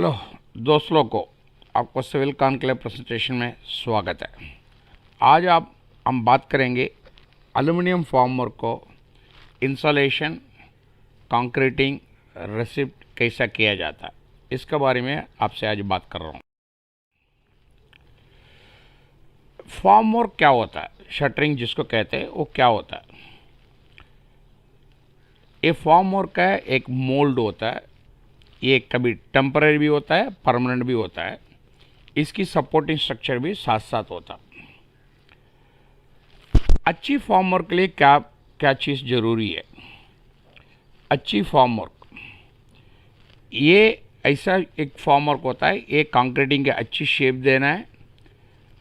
Hello दोस्तों को आपको सिविल कॉन्क्लेव प्रेजेंटेशन में स्वागत है। आज हम बात करेंगे एल्युमिनियम फॉर्मवर्क को इंसुलेशन, कंक्रीटिंग, रेसिप्ट कैसा किया जाता है, इसके बारे में आपसे आज बात कर रहा हूँ। फॉर्मवर्क क्या होता है, शटरिंग जिसको कहते हैं वो क्या होता है। ये फॉर्मवर्क का एक मोल्ड होता है। ये कभी टेम्पररी भी होता है, परमानेंट भी होता है। इसकी सपोर्टिंग स्ट्रक्चर भी साथ साथ होता है। अच्छी फॉर्मवर्क के लिए क्या क्या चीज़ जरूरी है। अच्छी फॉर्मवर्क, ये ऐसा एक फॉर्मवर्क होता है, ये कंक्रीटिंग की अच्छी शेप देना है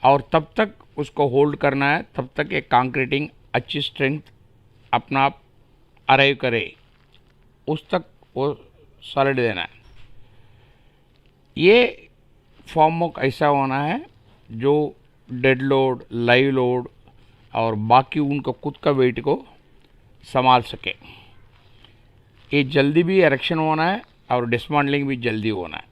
और तब तक उसको होल्ड करना है, तब तक एक कंक्रीटिंग अच्छी स्ट्रेंथ अपना आप अराइव करे, उस तक वो सॉलिड देना है। ये फॉर्मवर्क ऐसा होना है जो डेड लोड, लाइव लोड और बाकी उनका खुद का वेट को संभाल सके। ये जल्दी भी इरेक्शन होना है और डिसमेंटलिंग भी जल्दी होना है।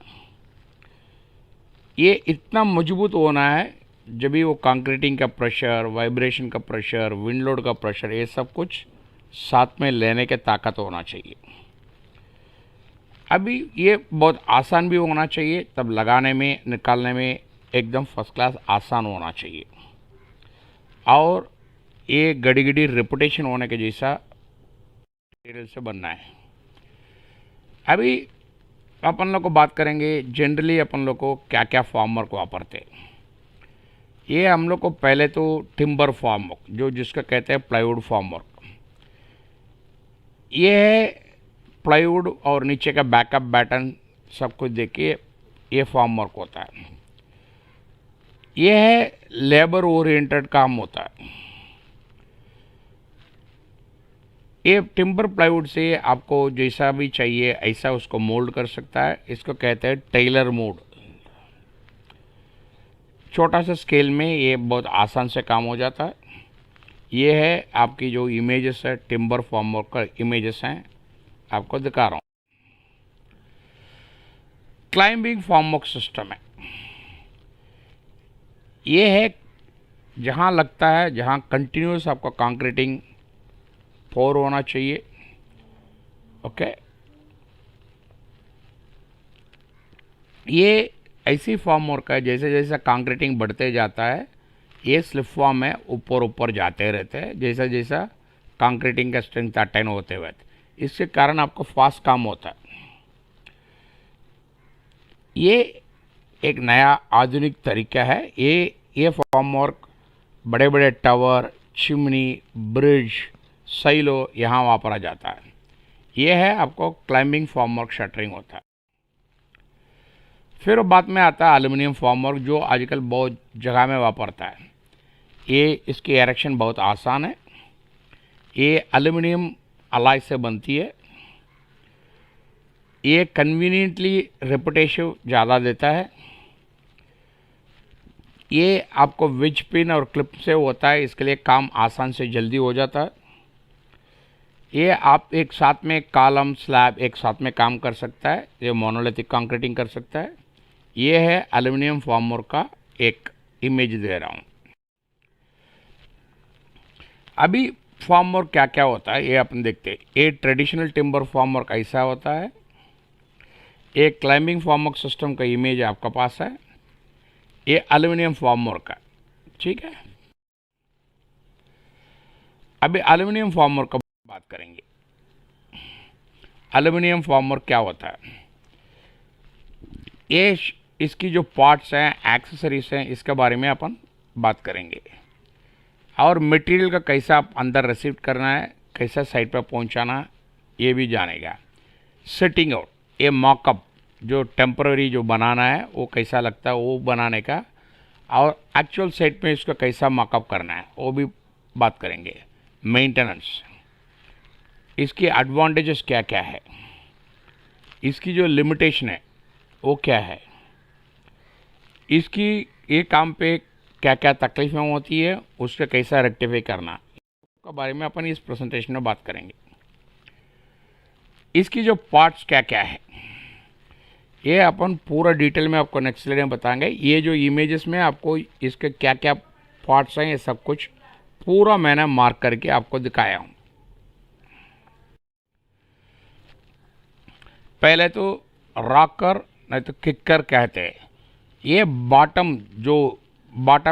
ये इतना मजबूत होना है जब भी वो कंक्रीटिंग का प्रेशर, वाइब्रेशन का प्रेशर, विंड लोड का प्रेशर, ये सब कुछ साथ में लेने के ताकत होना चाहिए। अभी ये बहुत आसान भी होना चाहिए, तब लगाने में, निकालने में एकदम फर्स्ट क्लास आसान होना चाहिए और ये गड़ी गड़ी रेपुटेशन होने के जैसा मटेरियल से बनना है। अभी अपन लोग को बात करेंगे जनरली अपन लोग को क्या क्या फॉर्मवर्क वापरते। ये हम लोग को पहले तो टिम्बर फॉर्मवर्क, जो जिसका कहते हैं प्लाईवुड फॉर्मवर्क, ये है प्लाईवुड और नीचे का बैकअप बैटन सब कुछ देखिए, ये फॉर्मवर्क होता है। ये है लेबर ओरिएंटेड काम होता है। ये टिम्बर प्लाईवुड से आपको जैसा भी चाहिए ऐसा उसको मोल्ड कर सकता है। इसको कहते हैं टेलर मोड। छोटा सा स्केल में ये बहुत आसान से काम हो जाता है। ये है आपकी जो इमेजेस है, टिम्बर फॉर्मवर्क का इमेजेस हैं, आपको दिखा रहा हूँ। क्लाइंबिंग फॉर्मवर्क सिस्टम है। ये है जहाँ लगता है, जहाँ कंटिन्यूस आपका कंक्रीटिंग पोर होना चाहिए। ओके, ये ऐसी फॉर्मवर्क है जैसे जैसे कंक्रीटिंग बढ़ते जाता है, ये स्लिप फॉर्म में ऊपर ऊपर जाते रहते हैं जैसा जैसा कंक्रीटिंग का स्ट्रेंथ अटेन होते हुए। इसके कारण आपको फास्ट काम होता है। ये एक नया आधुनिक तरीका है। ये फॉर्मवर्क बड़े बड़े टावर, चिमनी, ब्रिज, साइलो यहाँ वापरा जाता है। ये है आपको क्लाइंबिंग फॉर्मवर्क शटरिंग होता है। फिर बाद में आता है एल्युमिनियम फॉर्मवर्क, जो आजकल बहुत जगह में वापरता है। ये इसकी इरेक्शन बहुत आसान है। ये एल्युमिनियम अलॉय से बनती है। ये कन्वीनियंटली रेपुटेशन ज़्यादा देता है। ये आपको विच पिन और क्लिप से होता है, इसके लिए काम आसान से जल्दी हो जाता है। ये आप एक साथ में कॉलम, स्लैब एक साथ में काम कर सकता है। ये मोनोलिथिक कंक्रीटिंग कर सकता है। ये है एल्युमिनियम फॉर्मवर्क का एक इमेज दे रहा हूँ। अभी फॉर्मवर्क क्या क्या होता है ये अपन देखते हैं। ये ट्रेडिशनल टिम्बर फॉर्मवर्क ऐसा होता है। एक क्लाइंबिंग फॉर्मवर्क सिस्टम का इमेज आपका पास है। ये एल्युमिनियम फॉर्मवर्क का, ठीक है। अभी एल्युमिनियम फॉर्मवर्क का बात करेंगे। एल्युमिनियम फॉर्मवर्क क्या होता है, ये इसकी जो पार्ट्स हैं, एक्सेसरीज हैं, इसके बारे में अपन बात करेंगे और मटेरियल का कैसा आप अंदर रिसीव करना है, कैसा साइड पर पहुंचाना है, ये भी जानेगा। सेटिंग आउट, ये मॉकअप जो टेम्पररी जो बनाना है वो कैसा लगता है वो बनाने का, और एक्चुअल साइट में इसको कैसा मॉकअप करना है वो भी बात करेंगे। मेंटेनेंस, इसकी एडवांटेजेस क्या क्या है, इसकी जो लिमिटेशन है वो क्या है, इसकी ये काम पे क्या क्या तकलीफें होती है, उससे कैसा रेक्टिफाई करना के बारे में अपन इस प्रेजेंटेशन में बात करेंगे। इसकी जो पार्ट्स क्या क्या है, ये अपन पूरा डिटेल में आपको नेक्स्ट स्लाइड में बताएंगे। ये जो इमेजेस में आपको इसके क्या क्या पार्ट्स हैं ये सब कुछ पूरा मैंने मार्क करके आपको दिखाया हूँ। पहले तो रॉकर नहीं तो किकर कहते हैं। ये बॉटम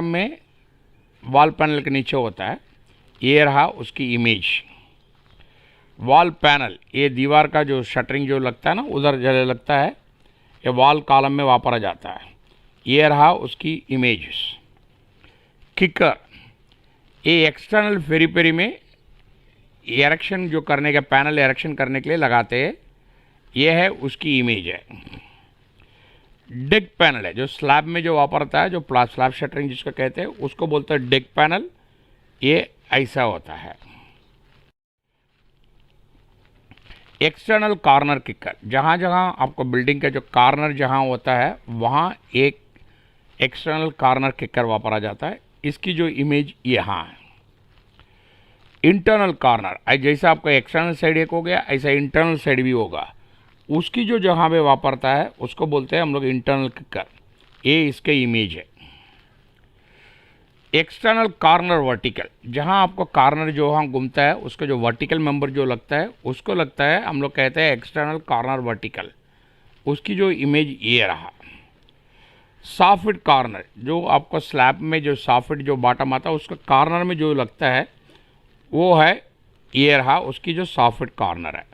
में वॉल पैनल के नीचे होता है। ये रहा उसकी इमेज। वॉल पैनल ये दीवार का जो शटरिंग जो लगता है ना उधर जले लगता है, ये वॉल कॉलम में वापरा जाता है। ये रहा उसकी इमेज। किकर ये एक्सटर्नल पेरीपेरी में एरेक्शन जो करने का पैनल एरेक्शन करने के लिए लगाते हैं। ये है उसकी इमेज है। डेक पैनल है जो स्लैब में जो वापरता है, जो स्लैब शटरिंग जिसको कहते हैं उसको बोलते हैं डेक पैनल। ये ऐसा होता है। एक्सटर्नल कॉर्नर किकर जहाँ जहाँ आपको बिल्डिंग का जो कॉर्नर जहाँ होता है वहाँ एक एक्सटर्नल कॉर्नर किकर वापरा जाता है। इसकी जो इमेज यहाँ है। इंटरनल कॉर्नर जैसा आपका एक्सटर्नल साइड एक हो गया ऐसा इंटरनल साइड भी होगा। उसकी जो जहाँ पे वापरता है उसको बोलते हैं हम लोग इंटरनल किकर। ये इसके इमेज है। एक्सटर्नल कॉर्नर वर्टिकल जहाँ आपको कॉर्नर जो वहाँ घूमता है उसका जो वर्टिकल मेंबर जो लगता है उसको लगता है हम लोग कहते हैं एक्सटर्नल कॉर्नर वर्टिकल। उसकी जो इमेज ये रहा। सॉफ्ट कॉर्नर जो आपको स्लैब में जो सॉफ्ट जो बॉटम आता है उसका कॉर्नर में जो लगता है वो है ये रहा उसकी जो सॉफ्ट कॉर्नर है।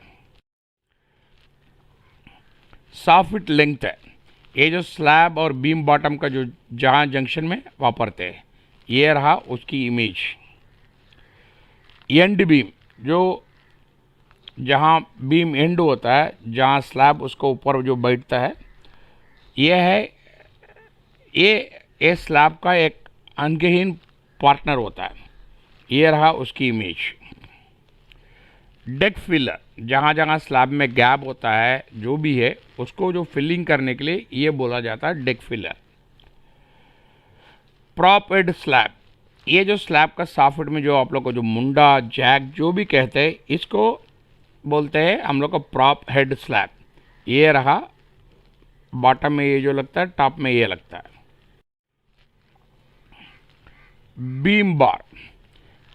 सॉफ्ट लेंथ है ये जो स्लैब और बीम बॉटम का जो जहाँ जंक्शन में वापरते हैं। ये रहा उसकी इमेज। एंड बीम जो जहाँ बीम एंड होता है जहाँ स्लैब उसको ऊपर जो बैठता है ये है ये स्लैब का एक अंगहीन पार्टनर होता है। ये रहा उसकी इमेज। डेक फिलर जहाँ जहाँ स्लैब में गैप होता है जो भी है उसको जो फिलिंग करने के लिए ये बोला जाता है deck filler. Prop head slab ये जो स्लैब का सॉफ्ट में जो आप लोग को जो मुंडा जैक जो भी कहते हैं इसको बोलते हैं हम लोग को प्रॉप हेड स्लैब। ये रहा बॉटम में ये जो लगता है टॉप में ये लगता है। बीम बार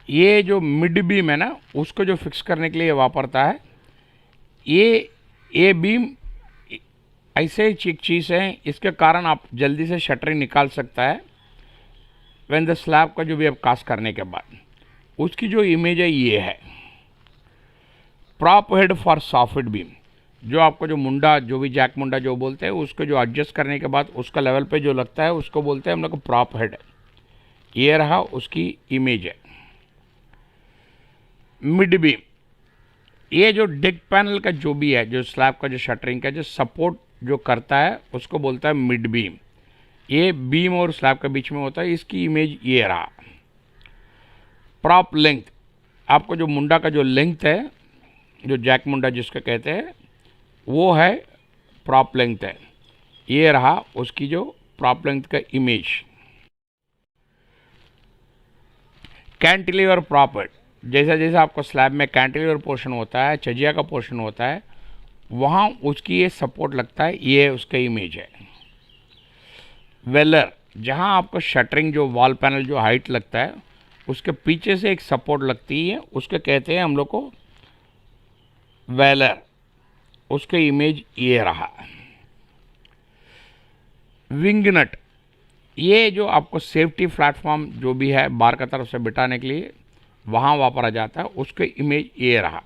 ये जो मिड बीम है ना उसको जो फिक्स करने के लिए वापरता है। ये बीम ऐसे एक चीज़ है इसके कारण आप जल्दी से शटरिंग निकाल सकता है व्हेन द स्लैब का जो भी आप कास्ट करने के बाद। उसकी जो इमेज है ये है। Prop head for soft beam जो आपको जो मुंडा जो भी जैक मुंडा जो बोलते हैं उसको जो एडजस्ट करने के बाद उसका लेवल पे जो लगता है उसको बोलते हैं हम लोग को प्रॉप हेड। ये रहा उसकी इमेज है। मिड बीम ये जो डेक पैनल का जो भी है जो स्लैब का जो शटरिंग का जो सपोर्ट जो करता है उसको बोलता है मिड बीम। ये बीम और स्लैब के बीच में होता है। इसकी इमेज ये रहा। प्रॉप लेंथ आपको जो मुंडा का जो लेंथ है जो जैक मुंडा जिसको कहते हैं वो है प्रॉप लेंथ है। ये रहा उसकी जो प्रॉप लेंथ का इमेज। कैंटिलीवर प्रॉप हेड जैसा जैसा आपको स्लैब में कैंटिलीवर पोर्शन होता है छजिया का पोर्शन होता है वहाँ उसकी ये सपोर्ट लगता है। ये उसका इमेज है। वेलर जहाँ आपको शटरिंग जो वॉल पैनल जो हाइट लगता है उसके पीछे से एक सपोर्ट लगती है उसके कहते हैं हम लोग को वेलर। उसके इमेज ये रहा। विंग नट ये जो आपको सेफ्टी प्लेटफॉर्म जो भी है बार का तरफ से बिठाने के लिए वहाँ वापरा जाता है। उसके इमेज ये रहा।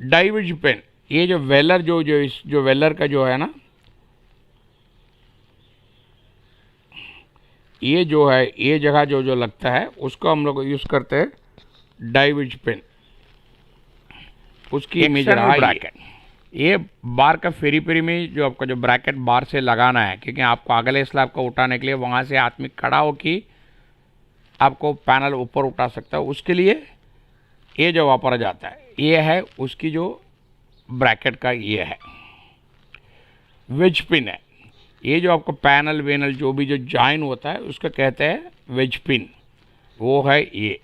डाइविज पेन ये जो वेलर जो वेलर का जो है ना ये जो है ये जगह जो लगता है उसको हम लोग यूज़ करते हैं डाइविज पेन। उसकी इमेज रहा। ब्रैकेट ये बार का फेरी पेरी में जो आपका जो ब्रैकेट बार से लगाना है क्योंकि आपको अगले स्लैब को उठाने के लिए वहाँ से आदमी खड़ा हो कि आपको पैनल ऊपर उठा सकता है उसके लिए ये जो वापरा जाता है ये है उसकी जो ब्रैकेट का ये है। वेज पिन है ये जो आपको पैनल वेनल जो भी जो जॉइन होता है उसको कहते हैं वेज पिन। वो है ये।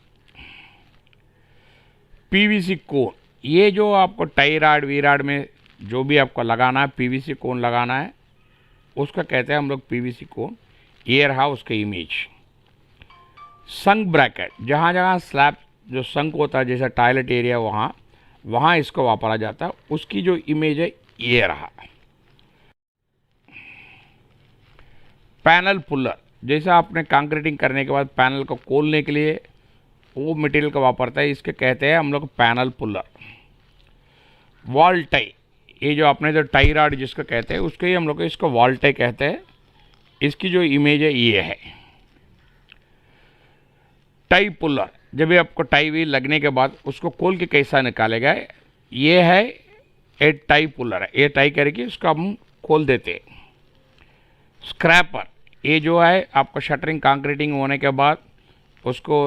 पीवीसी कोन ये जो आपको टाई राड वी राड में जो भी आपको लगाना है, पीवीसी कोन लगाना है, उसका कहते हैं हम लोग पीवीसी कोन। ये रहा उसका इमेज। संक ब्रैकेट, जहाँ जहाँ स्लैब जो संक होता है, जैसे टॉयलेट एरिया, वहाँ वहाँ इसको वापरा जाता है। उसकी जो इमेज है ये रहा। पैनल पुलर, जैसे आपने कंक्रीटिंग करने के बाद पैनल को खोलने के लिए वो मटेरियल का वापरता है, इसके कहते हैं हम लोग पैनल पुलर। वॉल टाई, ये जो आपने जो टाई रॉड जिसको कहते हैं, उसके ही हम लोग इसको वॉल टाई कहते हैं। इसकी जो इमेज है ये है। टाई पुलर, जब भी आपको टाई व्हील लगने के बाद उसको खोल के कैसा निकालेगा, ये है एक टाई पुलर है। ये टाई करके उसको हम खोल देते हैं। स्क्रैपर, ये जो है आपको शटरिंग कंक्रीटिंग होने के बाद उसको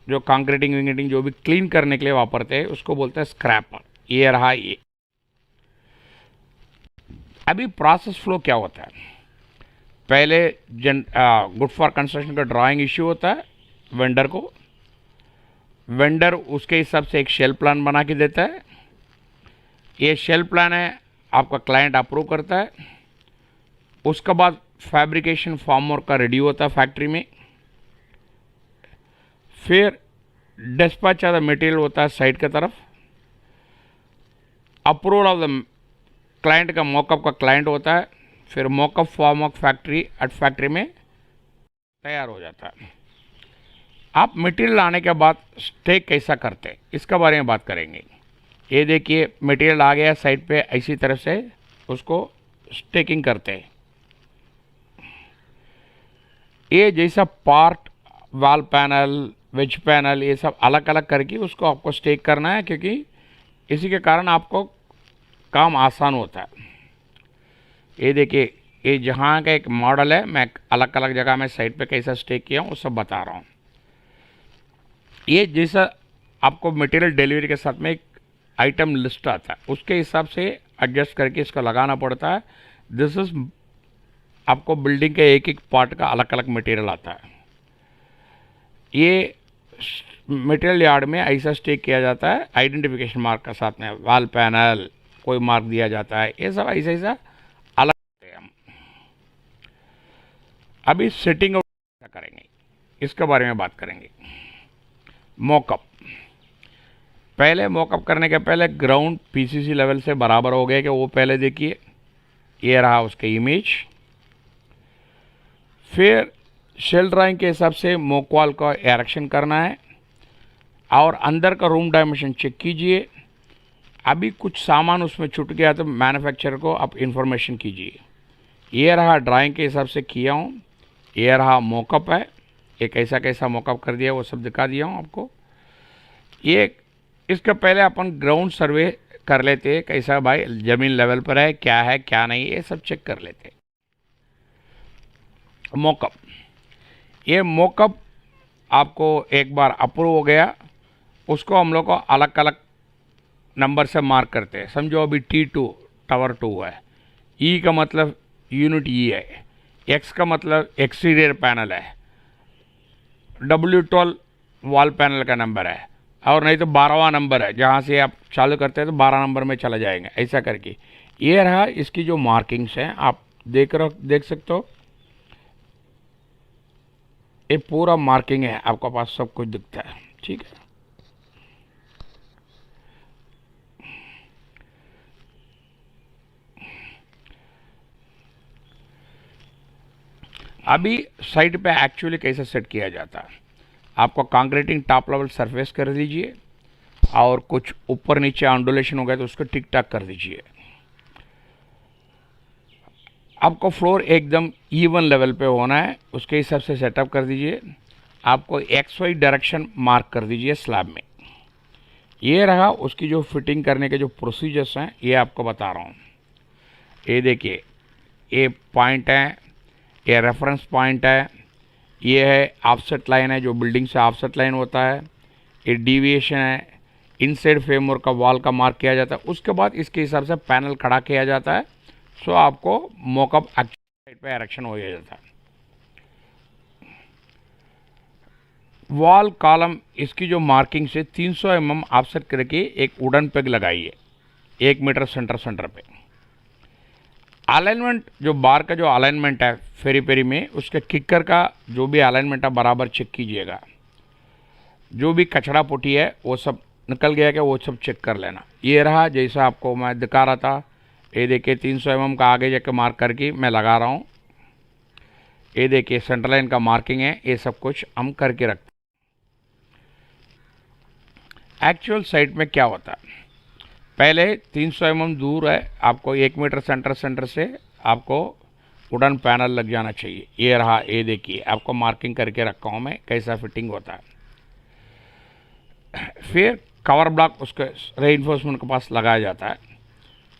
जो कंक्रीटिंग विंगीटिंग जो भी क्लीन करने के लिए वापरते हैं, उसको बोलते हैं स्क्रैपर। ये रहा ये। अभी प्रोसेस फ्लो क्या होता है, पहले गुड फॉर कंस्ट्रक्शन का ड्राइंग इश्यू होता है वेंडर को। वेंडर उसके हिसाब से एक शेल प्लान बना के देता है। ये शेल प्लान है आपका क्लाइंट अप्रूव करता है। उसके बाद फैब्रिकेशन फॉर्म वर्क का रेडी होता है फैक्ट्री में। फिर डिस्पैच ऑफ द मटेरियल होता है साइट की तरफ। अप्रूवल ऑफ द क्लाइंट का मॉकअप का क्लाइंट होता है। फिर मॉकअप फॉर्म ऑफ फैक्ट्री में तैयार हो जाता है। आप मटेरियल लाने के बाद स्टेक कैसा करते हैं इसका बारे में बात करेंगे। ये देखिए मटेरियल आ गया साइड पे, इसी तरह से उसको स्टेकिंग करते हैं। ये जैसा part wall panel, wedge panel, ये सब अलग अलग करके उसको आपको स्टेक करना है, क्योंकि इसी के कारण आपको काम आसान होता है। ये देखिए, ये जहाँ का एक मॉडल है, मैं अलग अलग जगह में साइड पे कैसा स्टेक किया हूँ वो सब बता रहा हूँ। ये जैसा आपको मटेरियल डिलीवरी के साथ में एक आइटम लिस्ट आता है, उसके हिसाब से एडजस्ट करके इसको लगाना पड़ता है। दिस इज आपको बिल्डिंग के एक एक पार्ट का अलग अलग मटेरियल आता है। ये मटेरियल यार्ड में ऐसा स्टेक किया जाता है आइडेंटिफिकेशन मार्क का साथ में। वॉल पैनल कोई मार्क दिया जाता है, ये सब ऐसा ऐसा अलग है। हम अभी सेटिंग करेंगे, इसके बारे में बात करेंगे। मॉकअप, पहले मॉकअप करने के पहले ग्राउंड पीसीसी लेवल से बराबर हो गया कि वो पहले देखिए। ये रहा उसका इमेज। फिर शेल ड्राइंग के हिसाब से मोकवाल का एरेक्शन करना है और अंदर का रूम डायमेंशन चेक कीजिए। अभी कुछ सामान उसमें छूट गया तो मैन्युफैक्चरर को आप इंफॉर्मेशन कीजिए। ये रहा ड्राइंग के हिसाब से किया हूँ। ये रहा मोकअप है, एक कैसा कैसा मोकअप कर दिया वो सब दिखा दिया हूँ आपको। ये इसका पहले अपन ग्राउंड सर्वे कर लेते हैं, कैसा भाई ज़मीन लेवल पर है, क्या नहीं, ये सब चेक कर लेते हैं। मॉकअप, ये मॉकअप आपको एक बार अप्रूव हो गया, उसको हम लोग को अलग अलग नंबर से मार्क करते हैं। समझो अभी T2 टावर 2 है, E का मतलब यूनिट E है, X का मतलब एक्सटीरियर पैनल है, W12 वॉल पैनल का नंबर है, और नहीं तो 12वां नंबर है। जहाँ से आप चालू करते हैं तो 12 नंबर में चला जाएंगे, ऐसा करके। ये रहा इसकी जो मार्किंग्स हैं, आप देख सकते हो। ये पूरा मार्किंग है, आपके पास सब कुछ दिखता है, ठीक है। अभी साइट पे एक्चुअली कैसे सेट किया जाता है, आपको कंक्रीटिंग टॉप लेवल सरफेस कर दीजिए और कुछ ऊपर नीचे ऑन्डुलेशन हो गया तो उसको टिक टाक कर दीजिए। आपको फ्लोर एकदम इवन लेवल पे होना है, उसके हिसाब से सेटअप कर दीजिए। आपको XY डायरेक्शन मार्क कर दीजिए स्लैब में। ये रहा उसकी जो फिटिंग करने के जो प्रोसीजर्स हैं, ये आपको बता रहा हूँ। ये देखिए, ये पॉइंट है, ये रेफरेंस पॉइंट है, ये है ऑफसेट लाइन है, जो बिल्डिंग से ऑफसेट लाइन होता है। ये डेविएशन है, इनसाइड फ्रेमवर्क का वॉल का मार्क किया जाता है। उसके बाद इसके हिसाब से पैनल खड़ा किया जाता है। सो आपको मॉकअप साइड पे एरेक्शन हो जाता है। वॉल कॉलम, इसकी जो मार्किंग से 300 mm ऑफसेट करके एक वुडन पेग लगाइए। 1 मीटर सेंटर सेंटर पे। अलाइनमेंट जो बार का जो अलाइनमेंट है फेरी पेरी में, उसके किकर का जो भी अलाइनमेंट है बराबर चेक कीजिएगा। जो भी कचड़ा पुटी है वो सब निकल गया क्या, वो सब चेक कर लेना। ये रहा जैसा आपको मैं दिखा रहा था। ये देखिए 300 mm का आगे जाके मार्क करके मैं लगा रहा हूँ। ये देखिए सेंटर लाइन का मार्किंग है। ये सब कुछ हम करके रखते हैं। एक्चुअल साइट में क्या होता है, पहले 300 mm दूर है, आपको 1 मीटर सेंटर सेंटर से आपको वुडन पैनल लग जाना चाहिए। ये रहा, ये देखिए आपको मार्किंग करके रखा हूँ मैं कैसा फिटिंग होता है। फिर कवर ब्लॉक उसके रेइंफोर्समेंट के पास लगाया जाता है।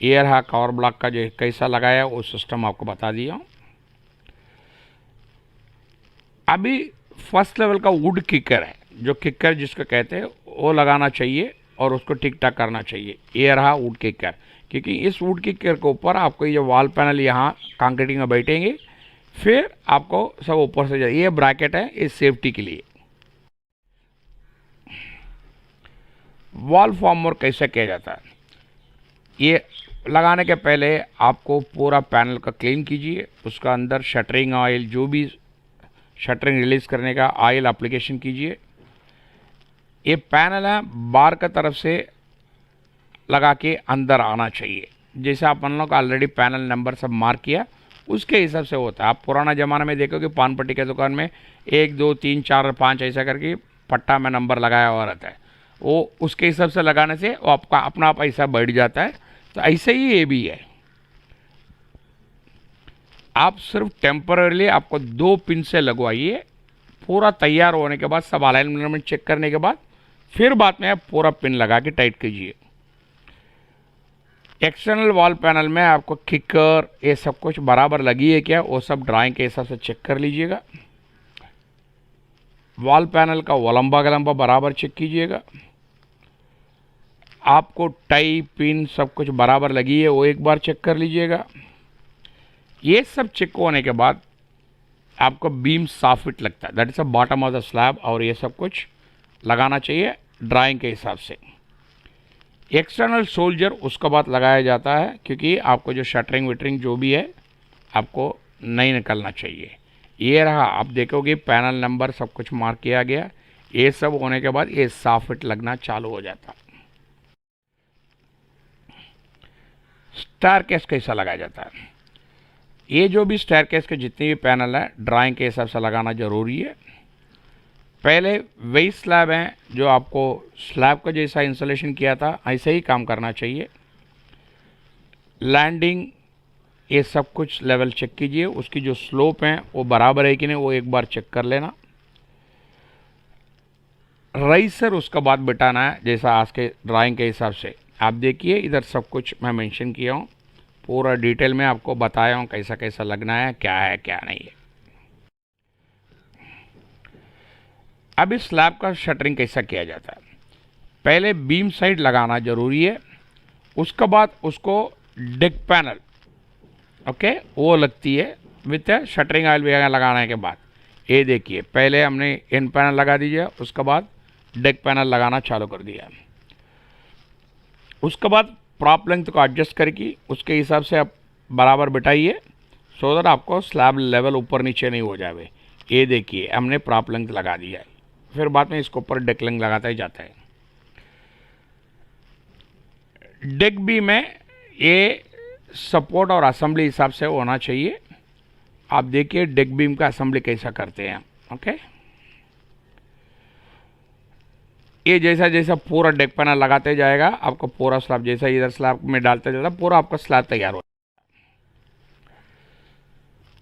ये रहा कवर ब्लॉक का जो कैसा लगाया वो सिस्टम आपको बता दिया। अभी फर्स्ट लेवल का वुड किकर है, जो किकर जिसको कहते हैं वो लगाना चाहिए और उसको ठीक ठाक करना चाहिए। ये रहा वुड किकर, क्योंकि इस वुड किकर के ऊपर आपको ये वॉल पैनल यहाँ कंक्रीटिंग में बैठेंगे, फिर आपको सब ऊपर से जाए। ये ब्रैकेट है, ये सेफ्टी के लिए। वॉल फॉर्मर कैसे किया जाता है, ये लगाने के पहले आपको पूरा पैनल का क्लीन कीजिए। उसका अंदर शटरिंग ऑयल, जो भी शटरिंग रिलीज करने का ऑयल एप्लीकेशन कीजिए। ये पैनल है बार का तरफ से लगा के अंदर आना चाहिए। जैसे आप हम लोग ऑलरेडी पैनल नंबर सब मार्क किया उसके हिसाब से होता है। आप पुराना ज़माना में देखोगे पान पट्टी के दुकान में 1 2 3 4 और 5 ऐसा करके पट्टा में नंबर लगाया हुआ रहता है। वो उसके हिसाब से लगाने से वो आपका अपना आप ऐसा बढ़ जाता है। तो ऐसे ही ये भी है। आप सिर्फ टेम्पररीली आपको 2 पिन से लगवाइए। पूरा तैयार होने के बाद सब अलाइनमेंट चेक करने के बाद फिर बाद में आप पूरा पिन लगा के टाइट कीजिए। एक्सटर्नल वॉल पैनल में आपको किकर ये सब कुछ बराबर लगी है क्या, वो सब ड्राइंग के हिसाब से चेक कर लीजिएगा। वॉल पैनल का लंबा गलंबा बराबर चेक कीजिएगा। आपको टाई पिन सब कुछ बराबर लगी है वो एक बार चेक कर लीजिएगा। ये सब चेक होने के बाद आपको बीम साफ फिट लगता है, that is the bottom of the slab, और ये सब कुछ लगाना चाहिए ड्राइंग के हिसाब से। एक्सटर्नल सोल्जर उसके बाद लगाया जाता है, क्योंकि आपको जो शटरिंग विटरिंग जो भी है आपको नहीं निकलना चाहिए। ये रहा, आप देखोगे पैनल नंबर सब कुछ मार्क किया गया। ये सब होने के बाद ये साफ फिट लगना चालू हो जाता है। स्टेयरकेस कैसा लगाया जाता है, ये जो भी स्टेयरकेस के जितने भी पैनल है ड्राइंग के हिसाब से लगाना जरूरी है। पहले वही स्लैब हैं जो आपको स्लैब का जैसा इंस्टॉलेशन किया था ऐसे ही काम करना चाहिए। लैंडिंग ये सब कुछ लेवल चेक कीजिए, उसकी जो स्लोप है वो बराबर है कि नहीं वो एक बार चेक कर लेना। राइसर उसका बाद बिठाना है जैसा आज के ड्राइंग के हिसाब से। आप देखिए इधर सब कुछ मैं मेंशन किया हूँ, पूरा डिटेल में आपको बताया हूँ कैसा कैसा लगना है क्या नहीं है। अब इस स्लैब का शटरिंग कैसा किया जाता है, पहले बीम साइड लगाना जरूरी है, उसके बाद उसको डेक पैनल ओके वो लगती है विथ शटरिंग ऑयल वगैरह लगाने के बाद। ये देखिए पहले हमने एंड पैनल लगा दीजिए, उसके बाद डेक पैनल लगाना चालू कर दिया। उसके बाद प्रॉप लेंथ को एडजस्ट करके उसके हिसाब से आप बराबर बिठाइए, सो दैट आपको स्लैब लेवल ऊपर नीचे नहीं हो जाए। ये देखिए हमने प्रॉप लेंथ लगा दिया है, फिर बाद में इसके ऊपर डेक लेंथ लगाता ही जाता है। डेक बी में ये सपोर्ट और असेंबली हिसाब से होना चाहिए। आप देखिए डेक बीम का असेंबली कैसा करते हैं। ओके, ये जैसा जैसा पूरा डेक पैनल लगाते जाएगा आपको पूरा स्लैब जैसा इधर स्लैब में डालते जाता पूरा आपका स्लैब तैयार हो।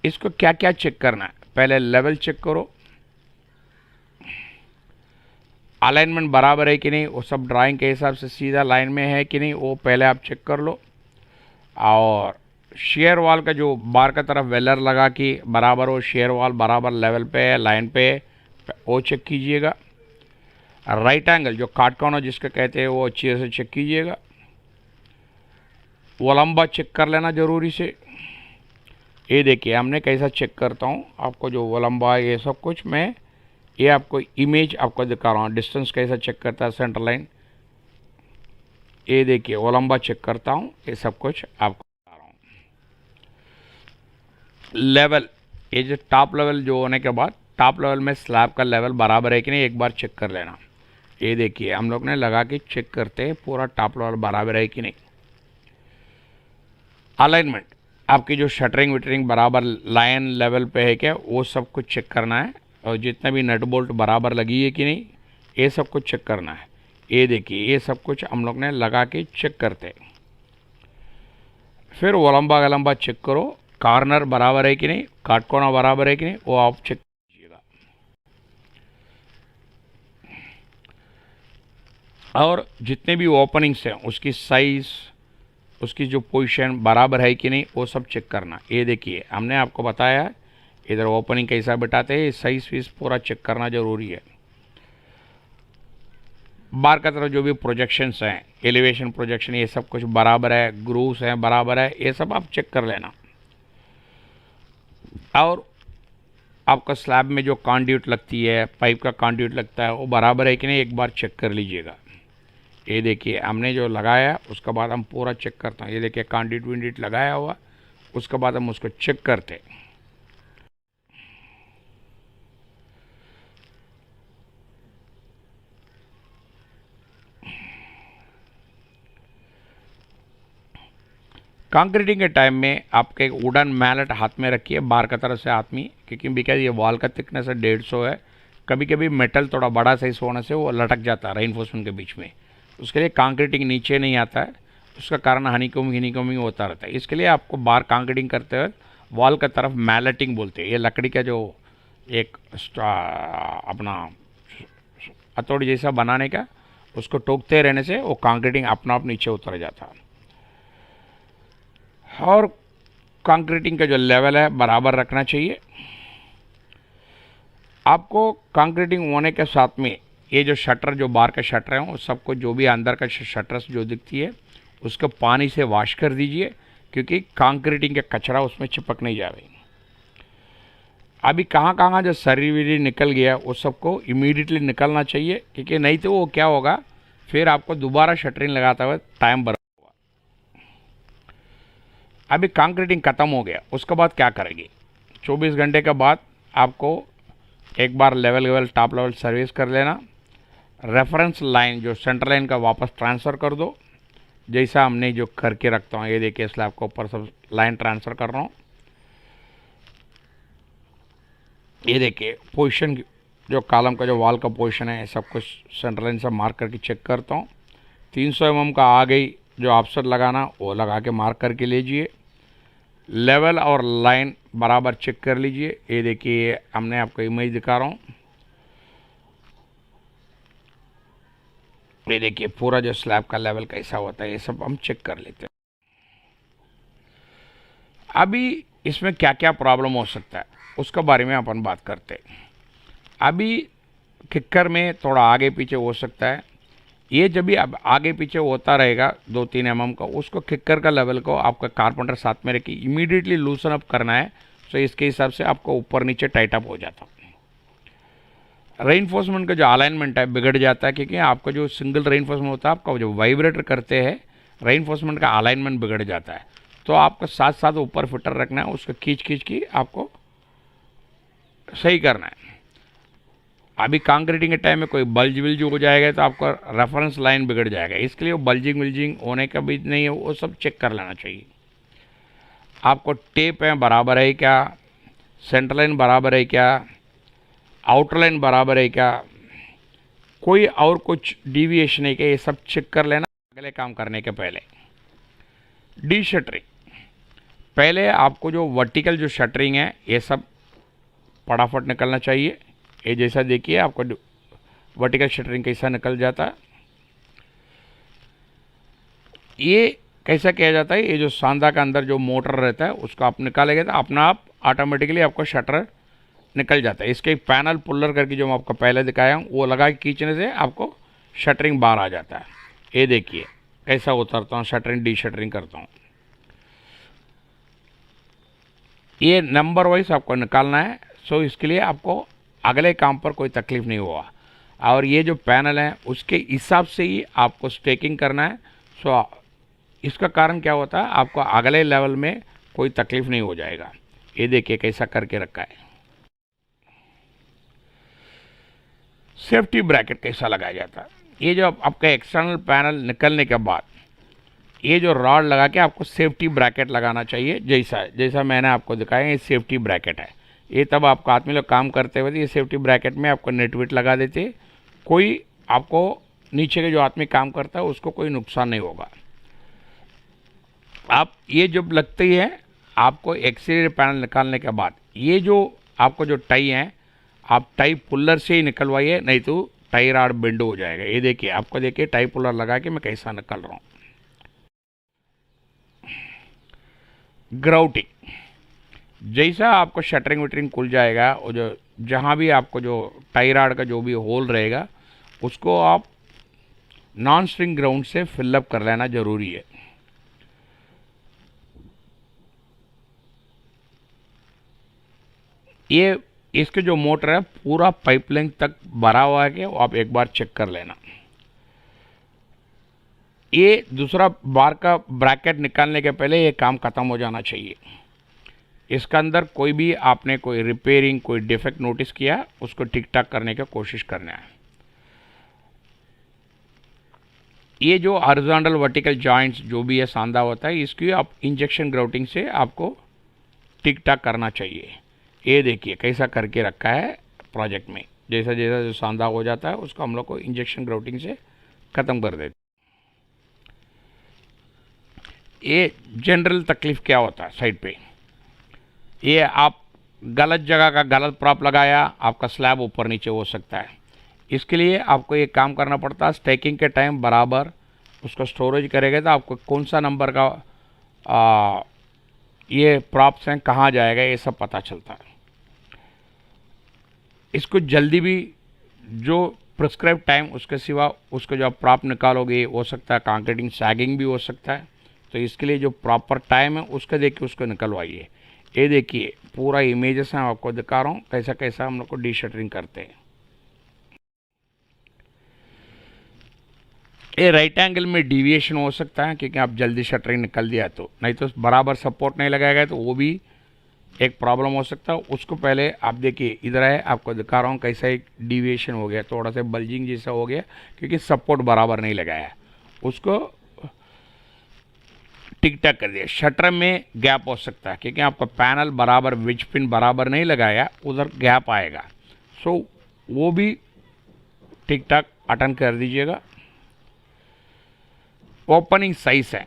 इसको क्या क्या चेक करना है, पहले लेवल चेक करो, अलाइनमेंट बराबर है कि नहीं, वो सब ड्राइंग के हिसाब से सीधा लाइन में है कि नहीं वो पहले आप चेक कर लो। और शेयर वॉल का जो बार का तरफ वेलर लगा कि बराबर हो, शेयर वॉल बराबर लेवल पे है, लाइन पे है, वो चेक कीजिएगा। राइट एंगल जो काट कॉर्नर जिसका कहते हैं वो अच्छी तरह से चेक कीजिएगा। वो लंबा चेक कर लेना जरूरी से। ये देखिए हमने कैसा चेक करता हूँ आपको, जो वो लंबा ये सब कुछ मैं ये आपको इमेज आपको दिखा रहा हूँ, डिस्टेंस कैसा चेक करता है सेंटर लाइन। ये देखिए ओलंबा चेक करता हूँ, ये सब कुछ आपको बता रहा हूँ। लेवल, ये जो टॉप लेवल जो होने के बाद टॉप लेवल में स्लैब का लेवल बराबर है कि नहीं एक बार चेक कर लेना। ये देखिए हम लोग ने लगा के चेक करते हैं पूरा टॉप लेवल बराबर है कि नहीं। अलाइनमेंट, आपकी जो शटरिंग विटरिंग बराबर लाइन लेवल पे है क्या, वो सब कुछ चेक करना है। और जितने भी नट बोल्ट बराबर लगी है कि नहीं, ये सब कुछ चेक करना है। ये देखिए ये सब कुछ हम लोग ने लगा के चेक करते। फिर ओलंबा गलंबा चेक करो, कॉर्नर बराबर है कि नहीं, काटकोना बराबर है कि नहीं, वो आप चेक कीजिएगा। और जितने भी ओपनिंग्स हैं उसकी साइज़, उसकी जो पोजीशन बराबर है कि नहीं, वो सब चेक करना। ये देखिए हमने आपको बताया इधर ओपनिंग कैसा बिठाते हैं, साइज फीस पूरा चेक करना ज़रूरी है। बार का तरफ जो भी प्रोजेक्शंस हैं, एलिवेशन प्रोजेक्शन, ये सब कुछ बराबर है, ग्रूव्स हैं बराबर है, ये सब आप चेक कर लेना। और आपका स्लैब में जो कॉन्ड्यूट लगती है, पाइप का कॉन्ड्यूट लगता है, वो बराबर है कि नहीं एक बार चेक कर लीजिएगा। ये देखिए हमने जो लगाया उसके बाद हम पूरा चेक करते हैं। ये देखिए कॉन्ड्यूट विंड्यूट लगाया हुआ, उसके बाद हम उसको चेक करते हैं। कंक्रीटिंग के टाइम में आपके एक वुडन मैलेट हाथ में रखिए, बाहर का तरफ से हाथ में, क्योंकि बिकॉज ये वॉल का थिकनेस है 150 है। कभी कभी मेटल थोड़ा बड़ा साइज होने से वो लटक जाता है रेनफोर्समेंट के बीच में, उसके लिए कंक्रीटिंग नीचे नहीं आता है, उसका कारण हनीकोमिंग होता रहता है। इसके लिए आपको बाहर कंक्रीटिंग करते हुए वॉल का तरफ मैलेटिंग बोलते हैं। ये लकड़ी का जो एक अपना हथौड़ी जैसा बनाने का, उसको टोकते रहने से वो कंक्रीटिंग अपना आप नीचे उतर जाता है। और कंक्रीटिंग का जो लेवल है बराबर रखना चाहिए। आपको कंक्रीटिंग होने के साथ में ये जो शटर, जो बाहर का शटर है, उस सबको जो भी अंदर का शटर्स जो दिखती है उसको पानी से वॉश कर दीजिए, क्योंकि कंक्रीटिंग का कचरा उसमें चिपक नहीं जाए। अभी कहाँ कहाँ जो सरी विरी निकल गया वो सबको इमीडिएटली निकलना चाहिए, क्योंकि नहीं तो वो क्या होगा, फिर आपको दोबारा शटरिंग लगाते हुए टाइम बर्बाद होगा। अभी कंक्रीटिंग ख़त्म हो गया, उसके बाद क्या करेंगे, 24 घंटे के बाद आपको एक बार लेवल टॉप लेवल सर्विस कर लेना। रेफरेंस लाइन जो सेंटर लाइन का वापस ट्रांसफ़र कर दो, जैसा हमने जो करके रखता हूँ। ये देखिए स्लैब के ऊपर सब लाइन ट्रांसफ़र कर रहा हूँ। ये देखिए पोजीशन, जो कॉलम का जो वॉल का पोजीशन है, सब कुछ सेंटर लाइन से मार्क करके चेक करता हूँ। 300 mm का आ गई, जो ऑफसेट लगाना वो लगा के मार्क करके लीजिए। लेवल और लाइन बराबर चेक कर लीजिए। ये देखिए हमने आपको इमेज दिखा रहा हूँ। ये देखिए पूरा जो स्लैब का लेवल कैसा होता है, ये सब हम चेक कर लेते हैं। अभी इसमें क्या क्या प्रॉब्लम हो सकता है उसके बारे में अपन बात करते हैं। अभी किक्कर में थोड़ा आगे पीछे हो सकता है। ये जब भी अब आगे पीछे होता रहेगा 2-3 mm का, उसको किक्कर का लेवल को आपका कारपेंटर साथ में रखिए, इमीडिएटली लूसन अप करना है। तो इसके हिसाब से आपको ऊपर नीचे टाइट अप हो जाता है। रेइनफोर्समेंट का जो अलाइनमेंट है बिगड़ जाता है, क्योंकि आपका जो सिंगल रेइनफोर्समेंट होता है, आपका जो वाइब्रेटर करते हैं रेइनफोर्समेंट का अलाइनमेंट बिगड़ जाता है। तो आपको साथ साथ ऊपर फिटर रखना है, उसको खींच के आपको सही करना है। अभी कंक्रीटिंग के टाइम में कोई बल्ज विल्ज हो जाएगा तो आपका रेफरेंस लाइन बिगड़ जाएगा, इसके लिए वो बल्जिंग विल्जिंग होने का भी नहीं है, वो सब चेक कर लेना चाहिए। आपको टेप है बराबर है क्या, सेंटर लाइन बराबर है क्या, आउटर लाइन बराबर है क्या, कोई और कुछ डिविएशन है क्या, ये सब चेक कर लेना अगले काम करने के पहले। डी शटरिंग, पहले आपको जो वर्टिकल जो शटरिंग है ये सब फटाफट निकलना चाहिए। ये जैसा देखिए आपको वर्टिकल शटरिंग कैसा निकल जाता है। ये कैसा किया जाता है, ये जो सांदा का अंदर जो मोटर रहता है उसको आप निकालेंगे तो अपना आप ऑटोमेटिकली आपको शटर निकल जाता है। इसके पैनल पुल्लर करके जो मैं आपको पहले दिखाया हूँ वो लगा के खींचने से आपको शटरिंग बाहर आ जाता है। ये देखिए कैसा उतरता हूँ, शटरिंग डी शटरिंग करता हूँ। ये नंबर वाइज आपको निकालना है, सो इसके लिए आपको अगले काम पर कोई तकलीफ नहीं हुआ। और ये जो पैनल है उसके हिसाब से ही आपको स्टेकिंग करना है। सो इसका कारण क्या होता है, आपको अगले लेवल में कोई तकलीफ नहीं हो जाएगा। ये देखिए कैसा करके रखा है। सेफ्टी ब्रैकेट कैसा लगाया जाता है, ये जो आपका एक्सटर्नल पैनल निकलने के बाद ये जो रॉड लगा के आपको सेफ्टी ब्रैकेट लगाना चाहिए। जैसा जैसा मैंने आपको दिखाया, ये सेफ्टी ब्रैकेट है। ये तब आपको आदमी लोग काम करते हुए ये सेफ्टी ब्रैकेट में आपको नेट वेट लगा देते, कोई आपको नीचे के जो आदमी काम करता है उसको कोई नुकसान नहीं होगा। आप ये जब लगती है आपको एक्सटीरियर पैनल निकालने के बाद, ये जो आपको जो टाई है आप टाई पुल्लर से ही निकलवाइए, नहीं तो टाई रॉड बेंड हो जाएगा। ये देखिए, आपको देखिए टाई पुल्लर लगा के मैं कैसा निकल रहा हूँ। ग्राउटिंग, जैसा आपको शटरिंग वटरिंग खुल जाएगा और जो जहाँ भी आपको जो टाई रॉड का जो भी होल रहेगा उसको आप नॉन स्ट्रिंग ग्राउंड से फिलअप कर लेना ज़रूरी है। ये इसके जो मोटर है पूरा पाइपलाइन तक भरा हुआ है कि वो आप एक बार चेक कर लेना। ये दूसरा बार का ब्रैकेट निकालने के पहले ये काम ख़त्म हो जाना चाहिए। इसका अंदर कोई भी आपने कोई रिपेयरिंग कोई डिफेक्ट नोटिस किया उसको ठीक ठाक करने की कोशिश करना है। ये जो हॉरिजॉन्टल वर्टिकल जॉइंट्स जो भी है सांधा होता है, इसकी आप इंजेक्शन ग्राउटिंग से आपको ठीक ठाक करना चाहिए। ये देखिए कैसा करके रखा है प्रोजेक्ट में। जैसा जैसा जो सांधा हो जाता है उसको हम लोग को इंजेक्शन ग्राउटिंग से ख़त्म कर देते। ये जनरल तकलीफ़ क्या होता है साइड पे, ये आप गलत जगह का गलत प्रॉप लगाया, आपका स्लैब ऊपर नीचे हो सकता है। इसके लिए आपको ये काम करना पड़ता है, स्टैकिंग के टाइम बराबर उसको स्टोरेज करेगा तो आपको कौन सा नंबर का ये प्रॉप्स हैं कहाँ जाएगा ये सब पता चलता है। इसको जल्दी भी जो प्रिस्क्राइब टाइम उसके सिवा उसको जो आप प्रॉप निकालोगे हो सकता है कंक्रीटिंग सैगिंग भी हो सकता है, तो इसके लिए जो प्रॉपर टाइम है उसका देख के उसको निकलवाइए। ये देखिए पूरा इमेजेस हैं आपको दिखा रहा हूँ कैसा कैसा हम लोग को डी शटरिंग करते हैं। ये राइट एंगल में डिविएशन हो सकता है क्योंकि आप जल्दी शटरिंग निकल दिया तो, नहीं तो बराबर सपोर्ट नहीं लगाएगा तो वो भी एक प्रॉब्लम हो सकता है। उसको पहले आप देखिए, इधर है आपको दिखा रहा हूँ कैसा एक डिविएशन हो गया, थोड़ा सा बल्जिंग जैसा हो गया क्योंकि सपोर्ट बराबर नहीं लगाया, उसको टिक टाक कर दिया। शटर में गैप हो सकता है क्योंकि आपका पैनल बराबर विच पिन बराबर नहीं लगाया, उधर गैप आएगा। सो वो भी टिक टाक अटन कर दीजिएगा। ओपनिंग साइज है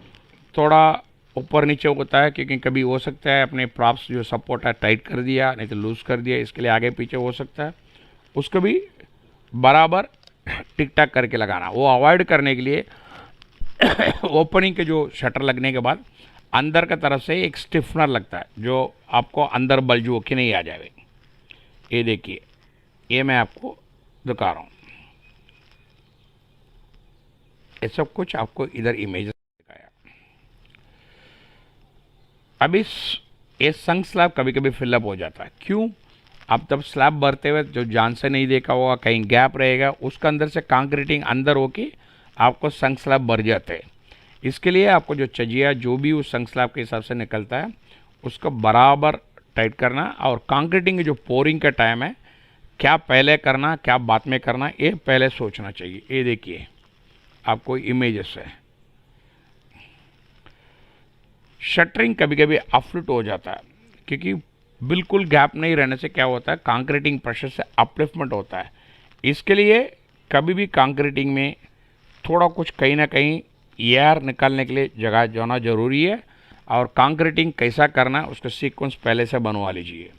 थोड़ा ऊपर नीचे होता है क्योंकि कभी हो सकता है अपने प्रॉप्स जो सपोर्ट है टाइट कर दिया, नहीं तो लूज़ कर दिया, इसके लिए आगे पीछे हो सकता है, उसको भी बराबर टिक टाक करके लगाना। वो अवॉइड करने के लिए ओपनिंग के जो शटर लगने के बाद अंदर का तरफ से एक स्टिफनर लगता है जो आपको अंदर बल्ज होके नहीं आ जाए। ये देखिए, ये मैं आपको दिखा रहा हूँ, ये सब कुछ आपको इधर इमेज दिखाया। अब ये संक स्लैब कभी कभी फिलअप हो जाता है। क्यों? आप तब स्लैब भरते हुए जो जान से नहीं देखा होगा, कहीं गैप रहेगा, उसका अंदर से कंक्रीटिंग अंदर होके आपको संक स्लैब भर जाते हैं। इसके लिए आपको जो चजिया जो भी उस संक स्लैब के हिसाब से निकलता है उसको बराबर टाइट करना, और कंक्रीटिंग की जो पोरिंग का टाइम है क्या पहले करना क्या बाद में करना ये पहले सोचना चाहिए। ये देखिए आपको इमेजेस है। शटरिंग कभी कभी अपलिफ्ट हो जाता है क्योंकि बिल्कुल गैप नहीं रहने से क्या होता है कंक्रीटिंग प्रेशर से अपलिफ्टमेंट होता है। इसके लिए कभी भी कंक्रीटिंग में थोड़ा कुछ कहीं ना कहीं एयर निकालने के लिए जगह जाना ज़रूरी है, और कंक्रीटिंग कैसा करना उसका सीक्वेंस पहले से बनवा लीजिए।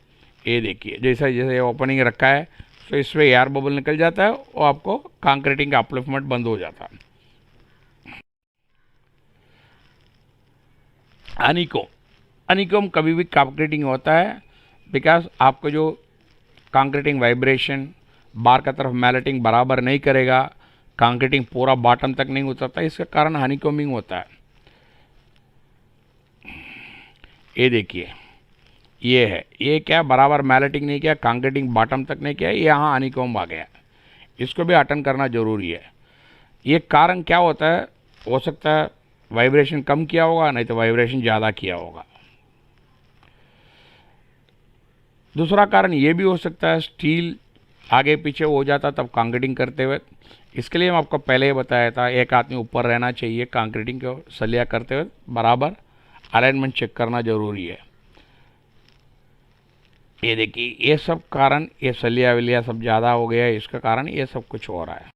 ये देखिए जैसा जैसे ओपनिंग रखा है तो इसमें एयर बबल निकल जाता है और आपको कंक्रीटिंग का अपलिफ्टमेंट बंद हो जाता है। हनीकॉम कभी भी कंक्रीटिंग होता है बिकॉज आपको जो कंक्रीटिंग वाइब्रेशन बार का तरफ मैलेटिंग बराबर नहीं करेगा, कंक्रीटिंग पूरा बॉटम तक नहीं उतरता, इसका कारण हनीकॉमिंग होता है। ये देखिए ये है, ये क्या बराबर मैलेटिंग नहीं किया, कंक्रीटिंग बॉटम तक नहीं किया, ये यहाँ हनीकॉम आ गया, इसको भी अटेंड करना जरूरी है। ये कारण क्या होता है, हो सकता है वाइब्रेशन कम किया होगा, नहीं तो वाइब्रेशन ज़्यादा किया होगा। दूसरा कारण ये भी हो सकता है स्टील आगे पीछे हो जाता तब कंक्रीटिंग करते हुए। इसके लिए मैं आपको पहले ही बताया था, एक आदमी ऊपर रहना चाहिए कंक्रीटिंग को सलिया करते हुए, बराबर अलाइनमेंट चेक करना जरूरी है। ये देखिए, ये सब कारण, ये सलिया विलिया सब ज़्यादा हो गया है, इसका कारण ये सब कुछ हो रहा है।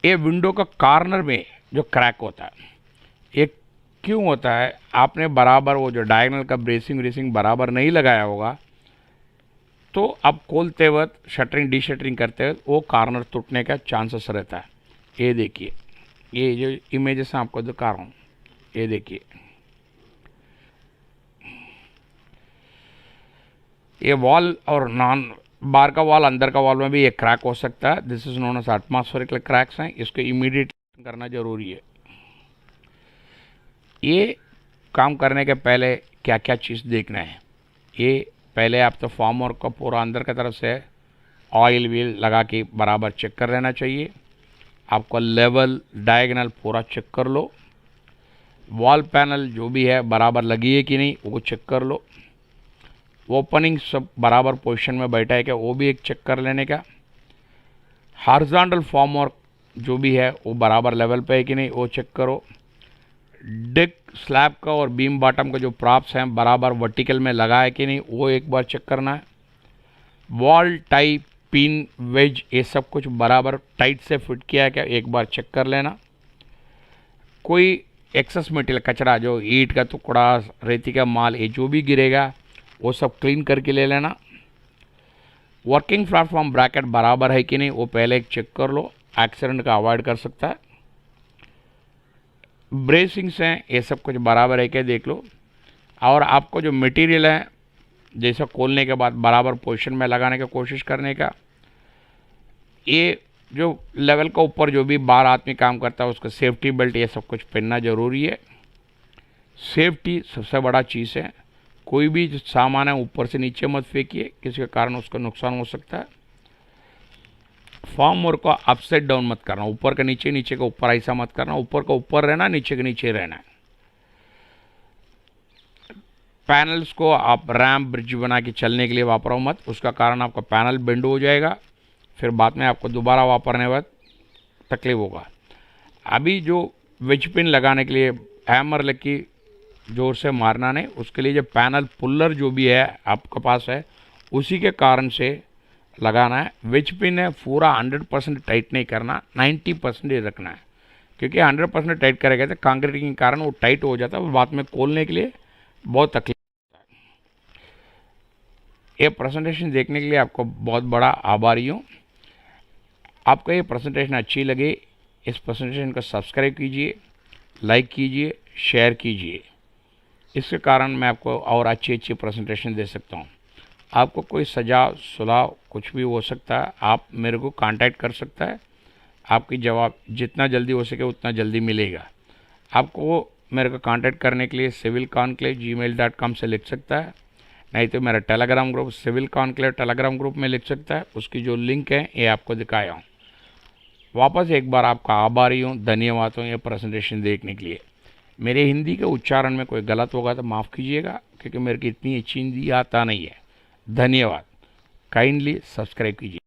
ये विंडो का कॉर्नर में जो क्रैक होता है, ये क्यों होता है? आपने बराबर वो जो डायगोनल का ब्रेसिंग व्रेसिंग बराबर नहीं लगाया होगा, तो अब खोलते वक्त शटरिंग डी शटरिंग करते वक्त वो कॉर्नर टूटने का चांसेस रहता है। ये देखिए, ये जो इमेजेस आपको दिखा रहा हूँ, ये देखिए, ये वॉल और नॉन बार का वॉल, अंदर का वॉल में भी ये क्रैक हो सकता है। This is known as atmospherical cracks हैं, इसको इमीडिएट करना जरूरी है। ये काम करने के पहले क्या क्या चीज़ देखना है, ये पहले आप तो फॉर्मवर्क का पूरा अंदर की तरफ से ऑयल व्हील लगा के बराबर चेक कर लेना चाहिए। आपको लेवल डायगोनल पूरा चेक कर लो, वॉल पैनल जो भी है बराबर लगी है कि नहीं वो चेक कर लो, ओपनिंग सब बराबर पोजीशन में बैठा है क्या वो भी एक चेक कर लेने का, हॉरिजॉन्टल फॉर्मवर्क जो भी है वो बराबर लेवल पे है कि नहीं वो चेक करो, डेक स्लैब का और बीम बॉटम का जो प्रॉप्स हैं बराबर वर्टिकल में लगा है कि नहीं वो एक बार चेक करना है, वॉल टाई पिन वेज ये सब कुछ बराबर टाइट से फिट किया है क्या एक बार चेक कर लेना, कोई एक्सेस मटेरियल कचरा जो ईंट का टुकड़ा रेती का माल ये जो भी गिरेगा वो सब क्लीन करके ले लेना, वर्किंग प्लेटफॉर्म ब्रैकेट बराबर है कि नहीं वो पहले एक चेक कर लो, एक्सीडेंट का अवॉइड कर सकता है, ब्रेसिंग्स हैं ये सब कुछ बराबर है क्या देख लो, और आपको जो मटेरियल है जैसा खोलने के बाद बराबर पोजीशन में लगाने की कोशिश करने का, ये जो लेवल का ऊपर जो भी बार आदमी काम करता है उसका सेफ्टी बेल्ट ये सब कुछ पहनना ज़रूरी है। सेफ्टी सबसे बड़ा चीज़ है, कोई भी जो सामान है ऊपर से नीचे मत फेंकिए, किसी के कारण उसका नुकसान हो सकता है। फॉर्मवर्क को अपसाइड डाउन मत करना, ऊपर का नीचे, नीचे का ऊपर ऐसा मत करना, ऊपर का ऊपर रहना, नीचे का नीचे रहना है। पैनल्स को आप रैम्प ब्रिज बना के चलने के लिए वापरो मत, उसका कारण आपका पैनल बेंड हो जाएगा, फिर बाद में आपको दोबारा वापरने वक्त तकलीफ होगा। अभी जो वेज पिन लगाने के लिए हैमर लगी जोर से मारना नहीं, उसके लिए जो पैनल पुल्लर जो भी है आपके पास है उसी के कारण से लगाना है। वेज पिन है पूरा 100% टाइट नहीं करना, 90% ही रखना है, क्योंकि 100% टाइट करेगा तो कंक्रीटिंग के कारण वो टाइट हो जाता है, बाद में खोलने के लिए बहुत तकलीफ होता है। ये प्रेजेंटेशन देखने के लिए आपको बहुत बड़ा आभारी हूँ। आपको ये प्रेजेंटेशन अच्छी लगे, इस प्रेजेंटेशन को सब्सक्राइब कीजिए, लाइक कीजिए, शेयर कीजिए, इसके कारण मैं आपको और अच्छी अच्छी प्रेजेंटेशन दे सकता हूँ। आपको कोई सुझाव सुझाव कुछ भी हो सकता है, आप मेरे को कांटेक्ट कर सकता है, आपकी जवाब जितना जल्दी हो सके उतना जल्दी मिलेगा। आपको मेरे को कांटेक्ट करने के लिए civilconclave@gmail.com से लिख सकता है, नहीं तो मेरा Telegram group civil conclave Telegram group में लिख सकता है, उसकी जो लिंक है ये आपको दिखाया हूँ। वापस एक बार आपका आभारी हूँ, धन्यवाद हूँ ये प्रेजेंटेशन देखने के लिए। मेरे हिंदी के उच्चारण में कोई गलत होगा तो माफ़ कीजिएगा, क्योंकि मेरे को इतनी अच्छी हिंदी आता नहीं है। धन्यवाद, काइंडली सब्सक्राइब कीजिए।